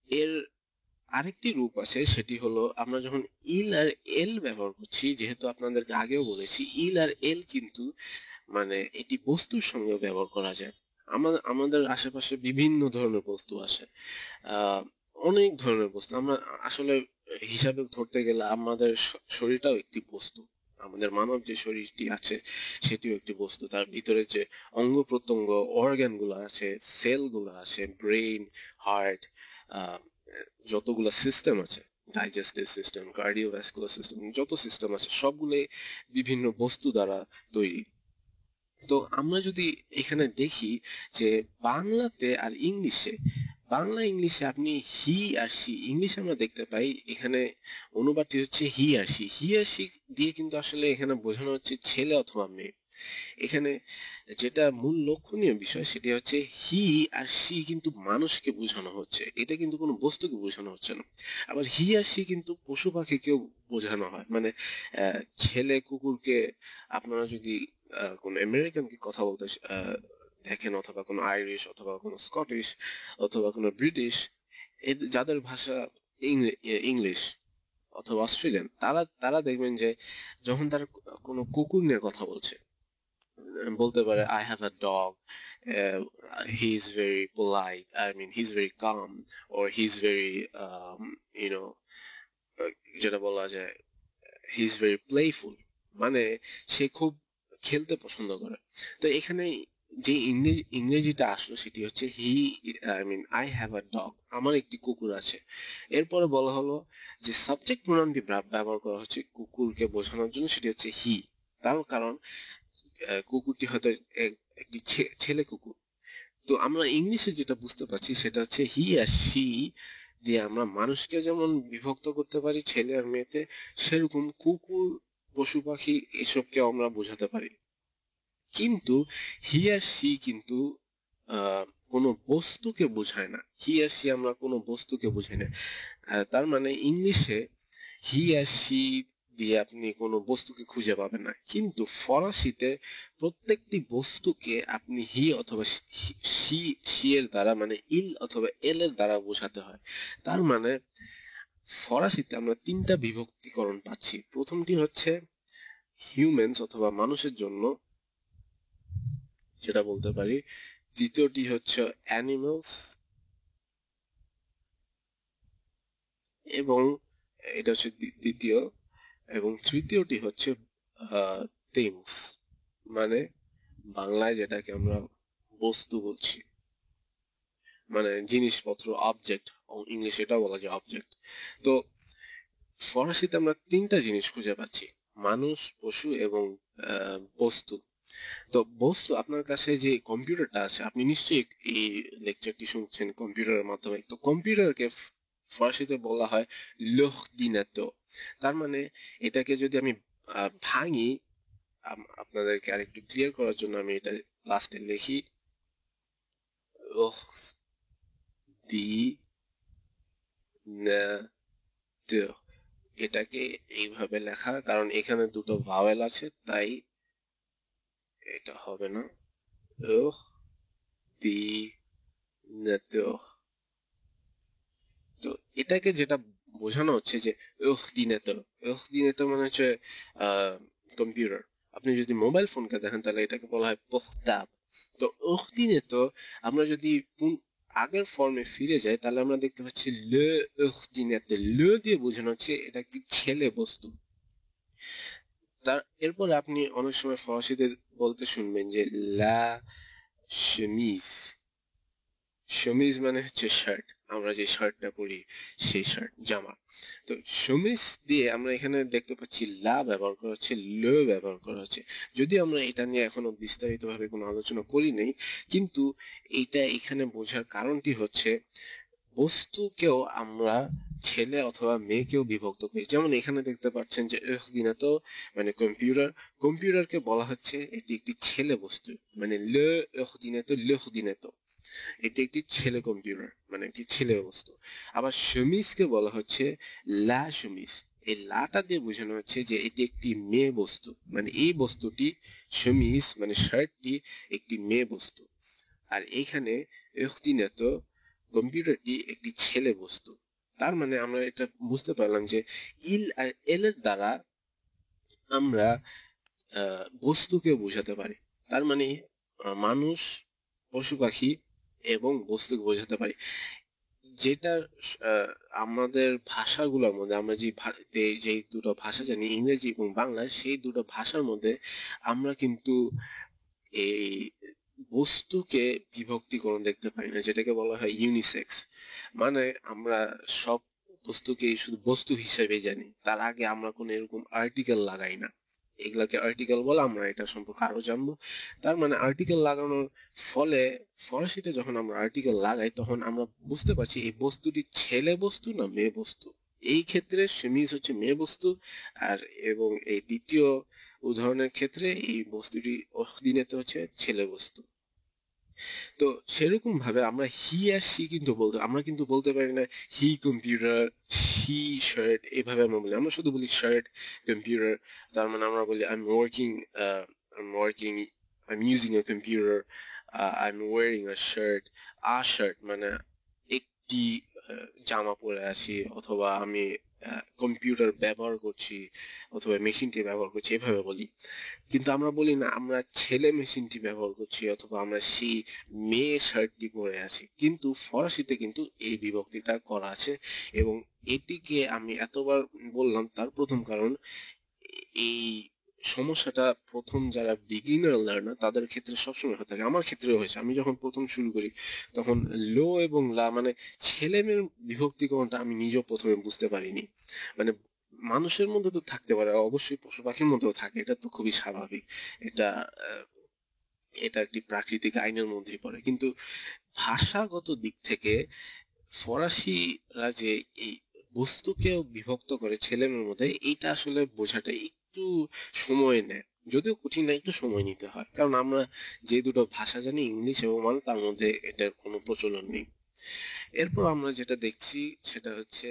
এর আরেকটি রূপ আছে, সেটি হলো আমরা যখন ইল আর এল ব্যবহার করছি, যেহেতু আপনাদেরকে আগেও বলেছি ইল আর এল কিন্তু মানে এটি বস্তুর সঙ্গে ব্যবহার করা যায়। আমাদের আশেপাশে বিভিন্ন ধরনের বস্তু আছে, আহ অনেক ধরনের বস্তু। আমরা আসলে হিসাবে ধরতে গেলে আমাদের শরীরটাও একটি বস্তু। আমাদের মানব যে শরীরটি আছে সেটিও একটি বস্তু। তার ভিতরে যে অঙ্গ প্রত্যঙ্গ, অর্গান গুলো আছে, সেল গুলো আছে, ব্রেইন, হার্ট, যতগুলো সিস্টেম আছে, ডাইজেস্টিভ সিস্টেম, কার্ডিওভাস্কুলার সিস্টেম, যত সিস্টেম আছে সবগুলোই বিভিন্ন বস্তু দ্বারা তৈরি। তো আমরা যদি এখানে দেখি যে বাংলাতে আর ইংলিশে, বাংলা ইংলিশে আপনি হি আর সি, ইংলিশে আমরা দেখতে পাই এখানে অনুবাদটি হচ্ছে হি আর সি। হি আর সি দিয়ে কিন্তু আসলে এখানে বোঝানো হচ্ছে ছেলে অথবা মেয়ে। এখানে যেটা মূল লক্ষণীয় বিষয় সেটি হচ্ছে হি আর সি কিন্তু মানুষকে বোঝানো হচ্ছে, এটা কিন্তু কোনো বস্তুকে বোঝানো হচ্ছে না। আবার হি আর সি কিন্তু পশু পাখিকেও বোঝানো হয়, মানে ছেলে কুকুরকে আপনারা যদি কোনো আমেরিকানকে কথা বলতে দেখেন, অথবা কোনো আইরিশ, অথবা কোনো স্কটিশ, অথবা কোনো ব্রিটিশ, যাদের ভাষা ইংলিশ অথবা অস্ট্রেলিয়ান, তারা তারা দেখবেন যে যখন তারা কোনো কুকুর নিয়ে কথা বলছে, বলতে পারে I have a dog, he is very polite, I mean he is very calm, or he is very you know, যেটা বলা যায় হি ইজ ভেরি প্লেফুল, মানে সে খুব খেলতে পছন্দ করে। তো এখানে যে ইংরেজিটা আসলো সেটি হচ্ছে he, I mean I have a dog, আমার একটি কুকুর আছে। এরপরে বলা হলো যে সাবজেক্ট প্রোনাউনটি ব্যবহার করা হচ্ছে কুকুরকে বোঝানোর জন্য, সেটি হচ্ছে হি। তার কারণ কুকুরটি হয়তো একটি ছেলে কুকুর। তো আমরা ইংলিশে যেটা বুঝতে পারছি সেটা হচ্ছে হি আর সি দিয়ে আমরা মানুষকে যেমন বিভক্ত করতে পারি ছেলে আর মেয়েতে, সেরকম কুকুর, পশু পাখি এসবকে আমরা বোঝাতে পারি। কিন্তু হি আর সি কিন্তু কোনো বস্তুকে বোঝায় না। হি আর সি আমরা কোনো বস্তুকে বোঝাই না। তার মানে ইংলিশে হি আর সি দিয়ে আপনি কোনো বস্তুকে খুঁজে পাবেন না, কিন্তু ফরাসিতে প্রত্যেকটি বস্তুকে আপনি হি অথবা সি, সি এর দ্বারা মানে ইল অথবা এল এর দ্বারা বোঝাতে হয়। তার মানে ফরাসিতে আমরা তিনটা বিভক্তিকরণ পাচ্ছি। প্রথমটি হচ্ছে হিউম্যানস অথবা মানুষের জন্য, যেটা বলতে পারি। দ্বিতীয়টি হচ্ছে অ্যানিমালস, এবং এটা হচ্ছে দ্বিতীয়, এবং তৃতীয়টি হচ্ছে থিংস, মানে বাংলায় যেটাকে আমরা বস্তু বলছি, মানে জিনিসপত্র, অবজেক্ট, ইংলিশে এটা বলা যায় অবজেক্ট। তো ফরাসিতে আমরা তিনটা জিনিস খুঁজে পাচ্ছি, মানুষ, পশু এবং বস্তু। তো বস্তু, আপনার কাছে যে কম্পিউটারটা আছে, আপনি নিশ্চয়ই এই লেকচারটি শুনছেন কম্পিউটারের মাধ্যমে। তো কম্পিউটারকে ফরাসিতে বলা হয় লর্ডিনাতো। তার মানে এটাকে যদি আমি ভাঙি, আপনাদেরকে আরেকটু ক্লিয়ার করার জন্য আমি এটা লাস্টে লিখি, লর্ডিনাতো। এটাকে এইভাবে লেখা, কারণ এখানে দুটো ভাওয়েল আছে তাই এটা হবে না। লর্ডিনাতো। তো এটাকে যেটা বোঝানো হচ্ছে যে দিনেতো মানে হচ্ছে কম্পিউটার। আপনি যদি মোবাইল ফোনকে দেখেন তাহলে এটাকে বলা হয় পোখতাব। তো দিনেতো আমরা যদি আগের ফর্মে ফিরে যাই তাহলে আমরা দেখতে পাচ্ছি লে দিনেতো, লে দিয়ে বোঝানো হচ্ছে এটা একটি ছেলে বস্তু। তার এরপর আপনি অনেক সময় ফরাসিদের বলতে শুনবেন যে লা chemise। শমিজ মানে হচ্ছে শার্ট, আমরা যে শার্টটা পরি সেই শার্ট, জামা। তো শমিজ দিয়ে আমরা এখানে দেখতে পাচ্ছি লা ব্যবহার করা হচ্ছে, ল ব্যবহার করা হচ্ছে। যদিও আমরা এটা নিয়ে এখনো বিস্তারিত ভাবে কোনো আলোচনা করি নাই, কিন্তু এইটা এখানে বোঝার কারণটি হচ্ছে বস্তুকেও আমরা ছেলে অথবা মেয়েকেও বিভক্ত করি। যেমন এখানে দেখতে পাচ্ছেন যে দিনাতো মানে কম্পিউটার, কম্পিউটারকে বলা হচ্ছে এটি একটি ছেলে বস্তু, মানে লে দিনাতো, এটি একটি ছেলে কম্পিউটার, মানে একটি ছেলে বস্তু। আবার শমিজকে বলা হচ্ছে লা শমিজ, এই লাটা দিয়ে বোঝানো হচ্ছে যে এটি একটি মেয়ে বস্তু, মানে এই বস্তুটি শমিজ মানে শার্টটি একটি মেয়ে বস্তু। আর এইখানে এখতিনাতো কম্পিউটারটি একটি ছেলে বস্তু। তার মানে আমরা এটা বুঝতে পারলাম যে ইল আর এল এর দ্বারা আমরা বস্তুকে বোঝাতে পারি। তার মানে মানুষ, পশু-পাখি এবং বস্তুকে বোঝাতে পারি। যেটা আমাদের ভাষাগুলোর মধ্যে আমরা যেই দুটো ভাষা জানি, ইংরেজি এবং বাংলা, সেই দুটো ভাষার মধ্যে আমরা কিন্তু এই বস্তুকে বিভক্তিকরণ দেখতে পাই না, যেটাকে বলা হয় ইউনিসেক্স। মানে আমরা সব বস্তুকেই শুধু বস্তু হিসেবে জানি, তার আগে আমরা কোনো এরকম আর্টিকেল লাগাই না। এগুলাকে আর্টিকেল বলে, আমরা এটা সম্পর্কে আরো জানবো। তার মানে আর্টিকেল লাগানোর ফলে ফরাসিতে যখন আমরা আর্টিকেল লাগাই তখন আমরা বুঝতে পারছি এই বস্তুটি ছেলে বস্তু না মেয়ে বস্তু। এই ক্ষেত্রে সেমিজ হচ্ছে মেয়ে বস্তু, আর এবং এই দ্বিতীয় উদাহরণের ক্ষেত্রে এই বস্তুটি অধীনেতে হচ্ছে ছেলে বস্তু। তো সেরকম ভাবে আমরা হি আর সি কিন্তু আমরা কিন্তু বলতে পারি না হি কম্পিউটার, হি শার্ট, এভাবে আমরা বলি। আমরা শুধু বলি শার্ট, কম্পিউটার। তার মানে আমরা বলি I am working, I am using a computer, I am wiring a shirt. A shirt মানে একটি জামা পরে আছি, অথবা আমি কম্পিউটার ব্যবহার করছি, অথবা মেশিনটি ব্যবহার করছি, এভাবে বলি। কিন্তু আমরা বলি না আমরা ছেলে মেশিনটি ব্যবহার করছি, অথবা আমরা সেই মেয়ে শার্টটি পরে আছি। কিন্তু ফরাসিতে কিন্তু এই বিভক্তিটা করা আছে, এবং এটিকে আমি এতবার বললাম তার প্রথম কারণ এই সমস্যাটা প্রথম যারা বিগিনার লার্নার তাদের ক্ষেত্রে সবসময় হয়ে থাকে। আমার ক্ষেত্রেও হয়েছে। আমি যখন প্রথম শুরু করি তখন লো এবং লা মানে ছেলে মেয়ের বিভক্তিকরণটা আমি নিজেও প্রথমে বুঝতে পারিনি। মানে মানুষের মধ্যে তো থাকতে পারে, অবশ্যই পশু পাখির মধ্যেও থাকে, এটা তো খুবই স্বাভাবিক। এটা এটা একটি প্রাকৃতিক আইনের মধ্যেই পড়ে। কিন্তু ভাষাগত দিক থেকে ফরাসিরা যে এই বস্তুকেও বিভক্ত করে ছেলে মেয়ের মধ্যে, এইটা আসলে বোঝাটা একটু সময় নেয়। যদিও কঠিন না, একটু সময় নিতে হয়, কারণ আমরা যে দুটো ভাষা জানি, ইংলিশ এবং বাংলা, তার মধ্যে এটার কোনো প্রচলন নেই। এরপর আমরা যেটা দেখছি সেটা হচ্ছে